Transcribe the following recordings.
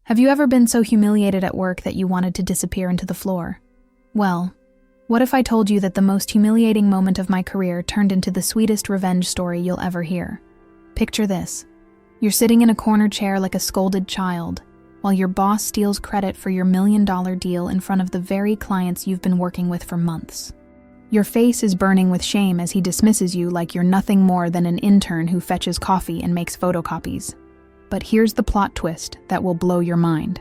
Have you ever been so humiliated at work that you wanted to disappear into the floor? Well, what if I told you that the most humiliating moment of my career turned into the sweetest revenge story you'll ever hear? Picture this. You're sitting in a corner chair like a scolded child, while your boss steals credit for your $1 million deal in front of the very clients you've been working with for months. Your face is burning with shame as he dismisses you like you're nothing more than an intern who fetches coffee and makes photocopies. But here's the plot twist that will blow your mind.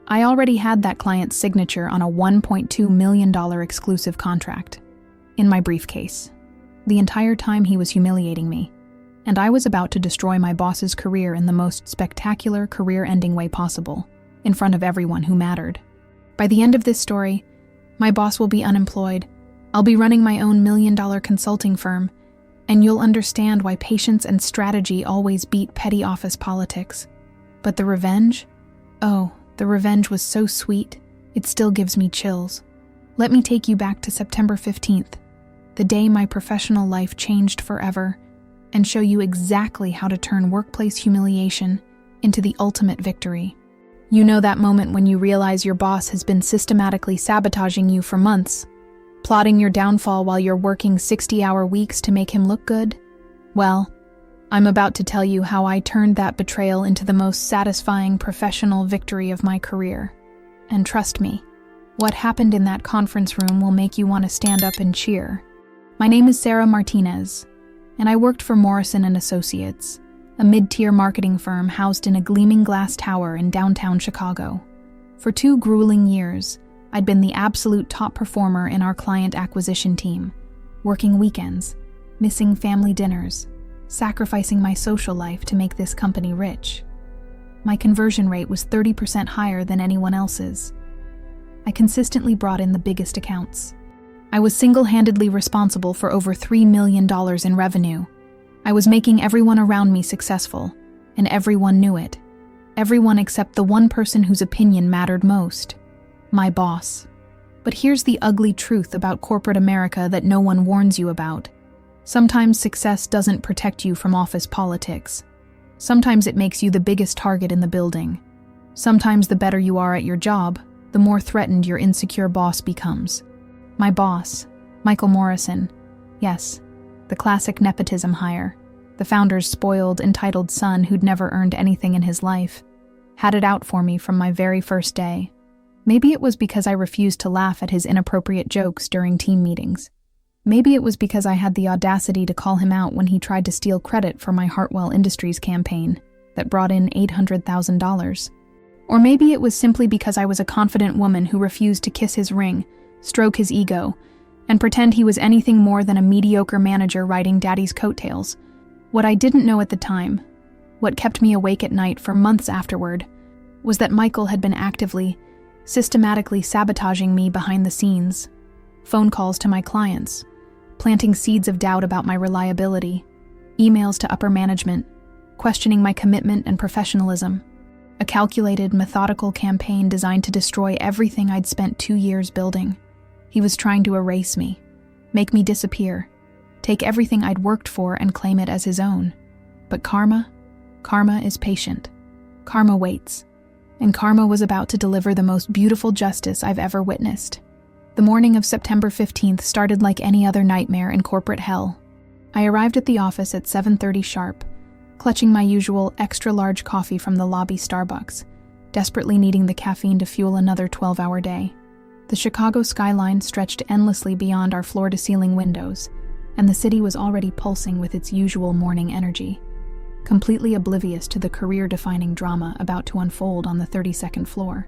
I already had that client's signature on a $1.2 million exclusive contract in my briefcase. The entire time he was humiliating me, and I was about to destroy my boss's career in the most spectacular, career-ending way possible, in front of everyone who mattered. By the end of this story, my boss will be unemployed, I'll be running my own $1 million consulting firm, and you'll understand why patience and strategy always beat petty office politics. But the revenge? Oh, the revenge was so sweet, it still gives me chills. Let me take you back to September 15th, the day my professional life changed forever, and show you exactly how to turn workplace humiliation into the ultimate victory. You know that moment when you realize your boss has been systematically sabotaging you for months, plotting your downfall while you're working 60-hour weeks to make him look good? Well, I'm about to tell you how I turned that betrayal into the most satisfying professional victory of my career. And trust me, what happened in that conference room will make you want to stand up and cheer. My name is Sarah Martinez, and I worked for Morrison & Associates, a mid-tier marketing firm housed in a gleaming glass tower in downtown Chicago. For 2 grueling years, I'd been the absolute top performer in our client acquisition team, working weekends, missing family dinners, sacrificing my social life to make this company rich. My conversion rate was 30% higher than anyone else's. I consistently brought in the biggest accounts. I was single-handedly responsible for over $3 million in revenue. I was making everyone around me successful, and everyone knew it. Everyone except the one person whose opinion mattered most. My boss. But here's the ugly truth about corporate America that no one warns you about. Sometimes success doesn't protect you from office politics. Sometimes it makes you the biggest target in the building. Sometimes the better you are at your job, the more threatened your insecure boss becomes. My boss, Michael Morrison. Yes, the classic nepotism hire. The founder's spoiled, entitled son who'd never earned anything in his life. Had it out for me from my very first day. Maybe it was because I refused to laugh at his inappropriate jokes during team meetings. Maybe it was because I had the audacity to call him out when he tried to steal credit for my Hartwell Industries campaign that brought in $800,000. Or maybe it was simply because I was a confident woman who refused to kiss his ring, stroke his ego, and pretend he was anything more than a mediocre manager riding daddy's coattails. What I didn't know at the time, what kept me awake at night for months afterward, was that Michael had been actively, systematically sabotaging me behind the scenes. Phone calls to my clients, planting seeds of doubt about my reliability, emails to upper management, questioning my commitment and professionalism. A calculated, methodical campaign designed to destroy everything I'd spent 2 years building. He was trying to erase me, make me disappear, take everything I'd worked for and claim it as his own. But karma is patient. Karma waits. And karma was about to deliver the most beautiful justice I've ever witnessed. The morning of September 15th started like any other nightmare in corporate hell. I arrived at the office at 7:30 sharp, clutching my usual extra-large coffee from the lobby Starbucks, desperately needing the caffeine to fuel another 12-hour day. The Chicago skyline stretched endlessly beyond our floor-to-ceiling windows, and the city was already pulsing with its usual morning energy, completely oblivious to the career-defining drama about to unfold on the 32nd floor.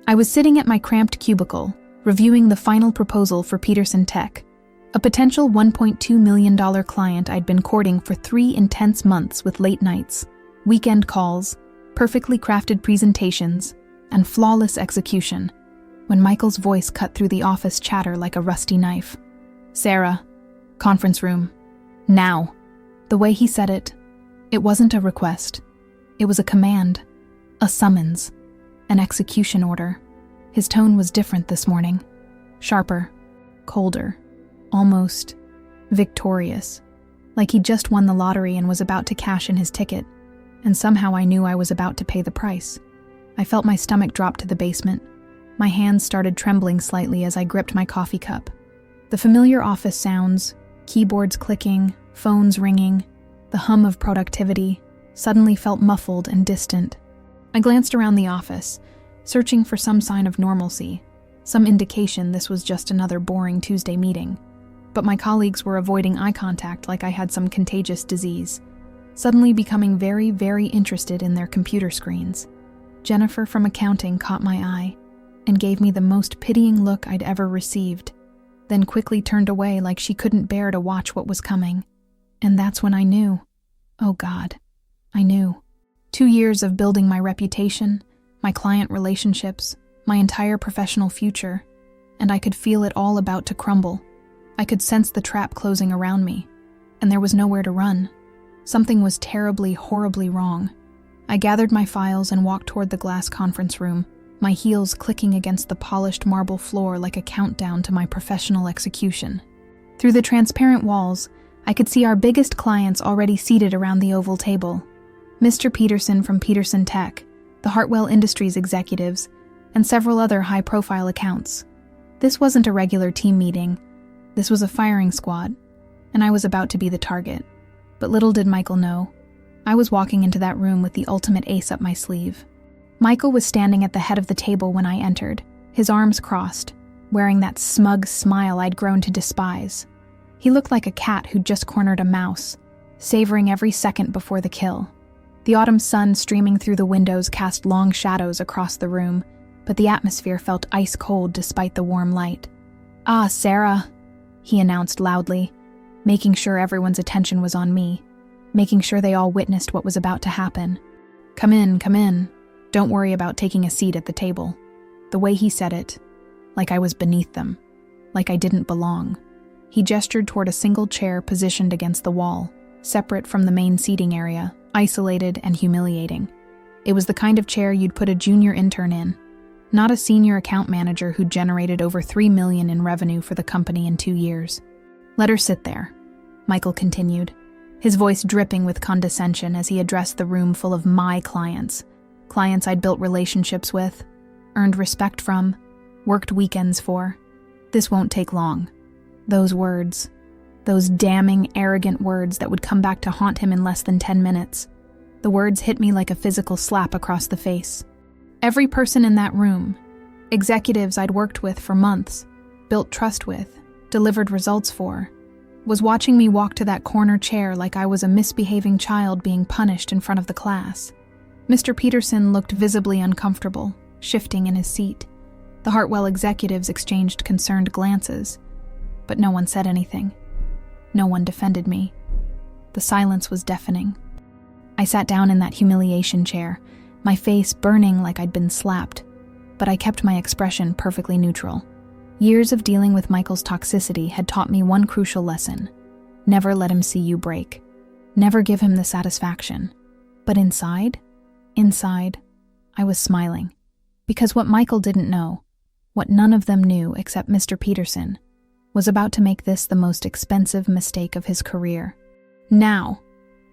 I was sitting at my cramped cubicle, reviewing the final proposal for Peterson Tech, a potential $1.2 million client I'd been courting for 3 intense months with late nights, weekend calls, perfectly crafted presentations, and flawless execution, when Michael's voice cut through the office chatter like a rusty knife. "Sarah, conference room, now." The way he said it, it wasn't a request. It was a command, a summons, an execution order. His tone was different this morning. Sharper, colder, almost victorious. Like he'd just won the lottery and was about to cash in his ticket, and somehow I knew I was about to pay the price. I felt my stomach drop to the basement. My hands started trembling slightly as I gripped my coffee cup. The familiar office sounds, keyboards clicking, phones ringing, the hum of productivity, suddenly felt muffled and distant. I glanced around the office, searching for some sign of normalcy, some indication this was just another boring Tuesday meeting. But my colleagues were avoiding eye contact like I had some contagious disease, suddenly becoming very, very interested in their computer screens. Jennifer from accounting caught my eye and gave me the most pitying look I'd ever received, then quickly turned away like she couldn't bear to watch what was coming. And that's when I knew. Oh God, I knew. 2 years of building my reputation, my client relationships, my entire professional future, and I could feel it all about to crumble. I could sense the trap closing around me, and there was nowhere to run. Something was terribly, horribly wrong. I gathered my files and walked toward the glass conference room, my heels clicking against the polished marble floor like a countdown to my professional execution. Through the transparent walls, I could see our biggest clients already seated around the oval table. Mr. Peterson from Peterson Tech, the Hartwell Industries executives, and several other high-profile accounts. This wasn't a regular team meeting. This was a firing squad, and I was about to be the target. But little did Michael know, I was walking into that room with the ultimate ace up my sleeve. Michael was standing at the head of the table when I entered, his arms crossed, wearing that smug smile I'd grown to despise. He looked like a cat who'd just cornered a mouse, savoring every second before the kill. The autumn sun streaming through the windows cast long shadows across the room, but the atmosphere felt ice cold despite the warm light. "Ah, Sarah," he announced loudly, making sure everyone's attention was on me, making sure they all witnessed what was about to happen. Come in, come in. Don't worry about taking a seat at the table." The way he said it, like I was beneath them, like I didn't belong. He gestured toward a single chair positioned against the wall, separate from the main seating area, isolated and humiliating. It was the kind of chair you'd put a junior intern in, not a senior account manager who'd generated over $3 million in revenue for the company in 2 years. "Let her sit there," Michael continued, his voice dripping with condescension as he addressed the room full of my clients I'd built relationships with, earned respect from, worked weekends for. "This won't take long." Those words, those damning, arrogant words that would come back to haunt him in less than 10 minutes. The words hit me like a physical slap across the face. Every person in that room, executives I'd worked with for months, built trust with, delivered results for, was watching me walk to that corner chair like I was a misbehaving child being punished in front of the class. Mr. Peterson looked visibly uncomfortable, shifting in his seat. The Hartwell executives exchanged concerned glances, but no one said anything. No one defended me. The silence was deafening. I sat down in that humiliation chair, my face burning like I'd been slapped, but I kept my expression perfectly neutral. Years of dealing with Michael's toxicity had taught me one crucial lesson: never let him see you break. Never give him the satisfaction. But inside, I was smiling. Because what Michael didn't know, what none of them knew except Mr. Peterson, was about to make this the most expensive mistake of his career. "Now,"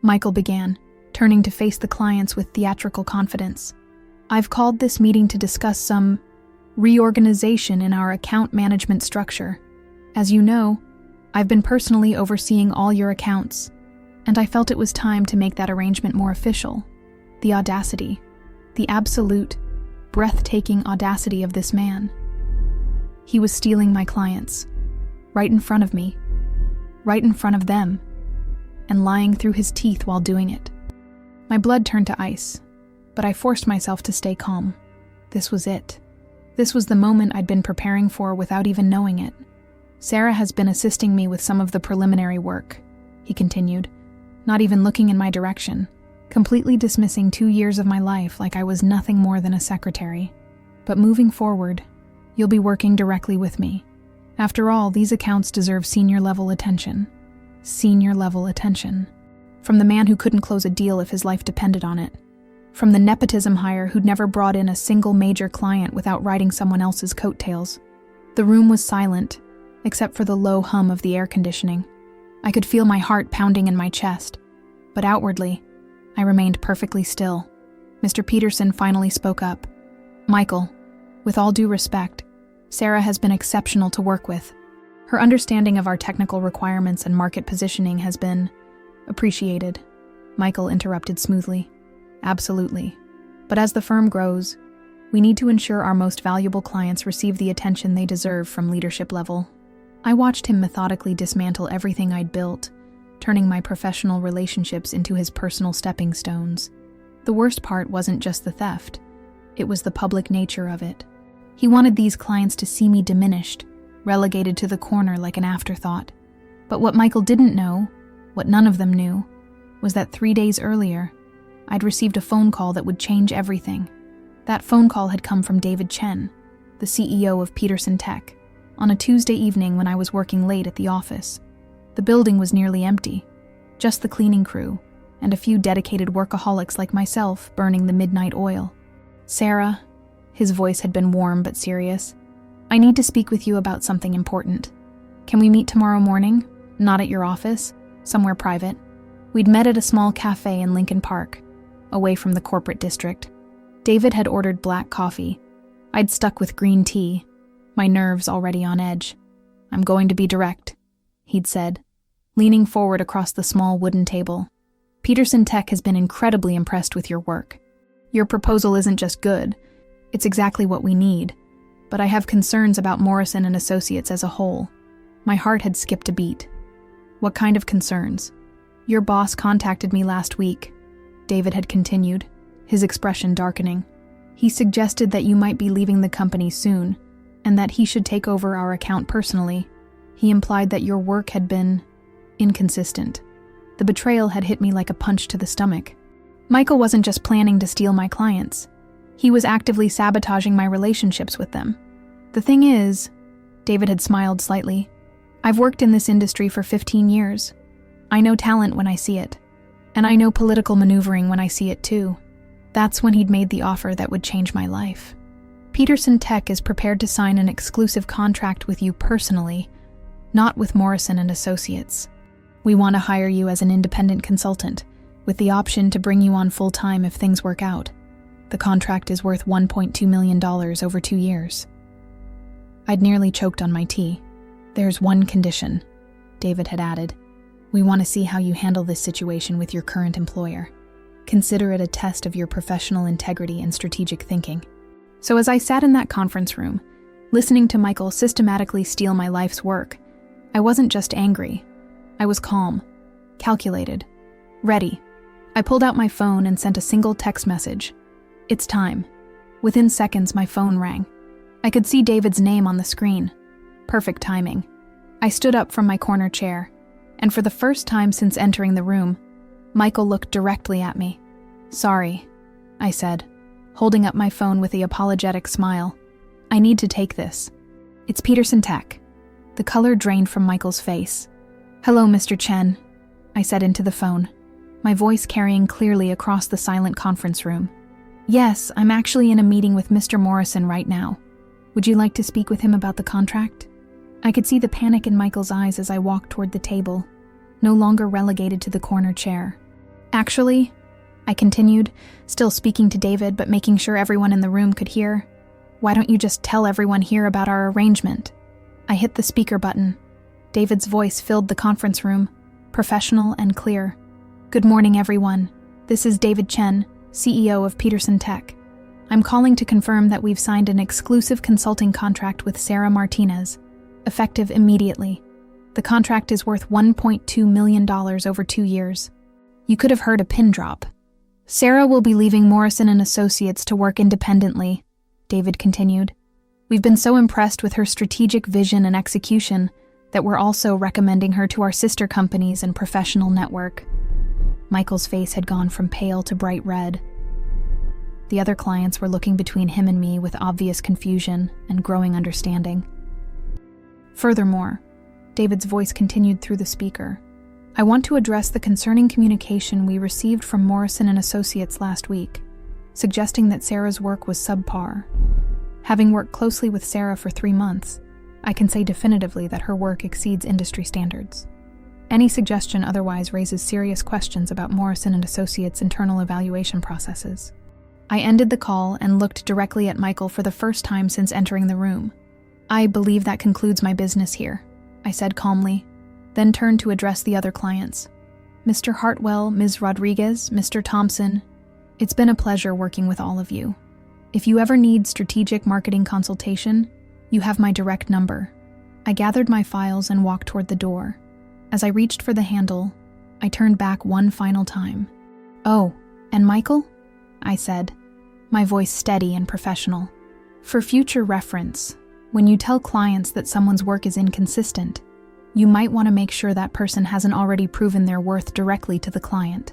Michael began, turning to face the clients with theatrical confidence, "I've called this meeting to discuss some reorganization in our account management structure. As you know, I've been personally overseeing all your accounts, and I felt it was time to make that arrangement more official. The audacity, the absolute, breathtaking audacity of this man. He was stealing my clients, right in front of me, right in front of them, and lying through his teeth while doing it." My blood turned to ice, but I forced myself to stay calm. This was it. This was the moment I'd been preparing for without even knowing it. "Sarah has been assisting me with some of the preliminary work," he continued, not even looking in my direction, completely dismissing 2 years of my life like I was nothing more than a secretary. "But moving forward, you'll be working directly with me. After all, these accounts deserve senior-level attention. Senior-level attention. From the man who couldn't close a deal if his life depended on it. From the nepotism hire who'd never brought in a single major client without riding someone else's coattails." The room was silent, except for the low hum of the air conditioning. I could feel my heart pounding in my chest, but outwardly, I remained perfectly still. Mr. Peterson finally spoke up. Michael, with all due respect, Sarah has been exceptional to work with. Her understanding of our technical requirements and market positioning has been appreciated. Michael interrupted smoothly. Absolutely. But as the firm grows, we need to ensure our most valuable clients receive the attention they deserve from leadership level. I watched him methodically dismantle everything I'd built, turning my professional relationships into his personal stepping stones. The worst part wasn't just the theft. It was the public nature of it. He wanted these clients to see me diminished, relegated to the corner like an afterthought. But what Michael didn't know, what none of them knew, was that 3 days earlier, I'd received a phone call that would change everything. That phone call had come from David Chen, the CEO of Peterson Tech, on a Tuesday evening when I was working late at the office. The building was nearly empty, just the cleaning crew, and a few dedicated workaholics like myself burning the midnight oil. Sarah, his voice had been warm but serious, I need to speak with you about something important. Can we meet tomorrow morning? Not at your office, somewhere private. We'd met at a small cafe in Lincoln Park, away from the corporate district. David had ordered black coffee. I'd stuck with green tea, my nerves already on edge. I'm going to be direct, he'd said, leaning forward across the small wooden table. Peterson Tech has been incredibly impressed with your work. Your proposal isn't just good, it's exactly what we need. But I have concerns about Morrison and Associates as a whole. My heart had skipped a beat. What kind of concerns? Your boss contacted me last week, David had continued, his expression darkening. He suggested that you might be leaving the company soon, and that he should take over our account personally. He implied that your work had been inconsistent. The betrayal had hit me like a punch to the stomach. Michael wasn't just planning to steal my clients. He was actively sabotaging my relationships with them. The thing is, David had smiled slightly, I've worked in this industry for 15 years. I know talent when I see it. And I know political maneuvering when I see it too. That's when he'd made the offer that would change my life. Peterson Tech is prepared to sign an exclusive contract with you personally, not with Morrison and Associates. We want to hire you as an independent consultant, with the option to bring you on full-time if things work out. The contract is worth $1.2 million over 2 years. I'd nearly choked on my tea. There's one condition, David had added. We want to see how you handle this situation with your current employer. Consider it a test of your professional integrity and strategic thinking. So as I sat in that conference room, listening to Michael systematically steal my life's work, I wasn't just angry. I was calm, calculated, ready. I pulled out my phone and sent a single text message. It's time. Within seconds, my phone rang. I could see David's name on the screen. Perfect timing. I stood up from my corner chair, and for the first time since entering the room, Michael looked directly at me. Sorry, I said, holding up my phone with the apologetic smile. I need to take this. It's Peterson Tech. The color drained from Michael's face. Hello, Mr. Chen, I said into the phone, my voice carrying clearly across the silent conference room. Yes, I'm actually in a meeting with Mr. Morrison right now. Would you like to speak with him about the contract? I could see the panic in Michael's eyes as I walked toward the table, no longer relegated to the corner chair. Actually, I continued, still speaking to David but making sure everyone in the room could hear, why don't you just tell everyone here about our arrangement? I hit the speaker button. David's voice filled the conference room, professional and clear. Good morning, everyone. This is David Chen, CEO of Peterson Tech. I'm calling to confirm that we've signed an exclusive consulting contract with Sarah Martinez, effective immediately. The contract is worth $1.2 million over 2 years. You could have heard a pin drop. Sarah will be leaving Morrison and Associates to work independently, David continued. We've been so impressed with her strategic vision and execution that we're also recommending her to our sister companies and professional network. Michael's face had gone from pale to bright red. The other clients were looking between him and me with obvious confusion and growing understanding. Furthermore, David's voice continued through the speaker. I want to address the concerning communication we received from Morrison and Associates last week, suggesting that Sarah's work was subpar. Having worked closely with Sarah for 3 months, I can say definitively that her work exceeds industry standards. Any suggestion otherwise raises serious questions about Morrison and Associates' internal evaluation processes. I ended the call and looked directly at Michael for the first time since entering the room. "I believe that concludes my business here," I said calmly, then turned to address the other clients. "Mr. Hartwell, Ms. Rodriguez, Mr. Thompson, it's been a pleasure working with all of you. If you ever need strategic marketing consultation, you have my direct number." I gathered my files and walked toward the door. As I reached for the handle, I turned back one final time. "Oh, and Michael?" I said, my voice steady and professional. "For future reference, when you tell clients that someone's work is inconsistent, you might want to make sure that person hasn't already proven their worth directly to the client."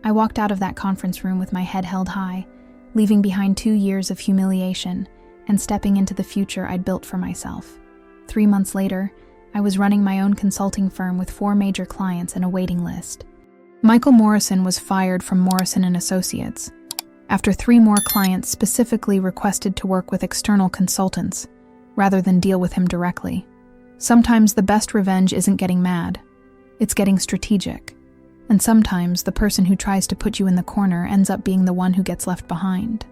I walked out of that conference room with my head held high, leaving behind 2 years of humiliation and stepping into the future I'd built for myself. 3 months later, I was running my own consulting firm with 4 major clients and a waiting list. Michael Morrison was fired from Morrison & Associates after 3 more clients specifically requested to work with external consultants rather than deal with him directly. Sometimes the best revenge isn't getting mad, it's getting strategic. And sometimes the person who tries to put you in the corner ends up being the one who gets left behind.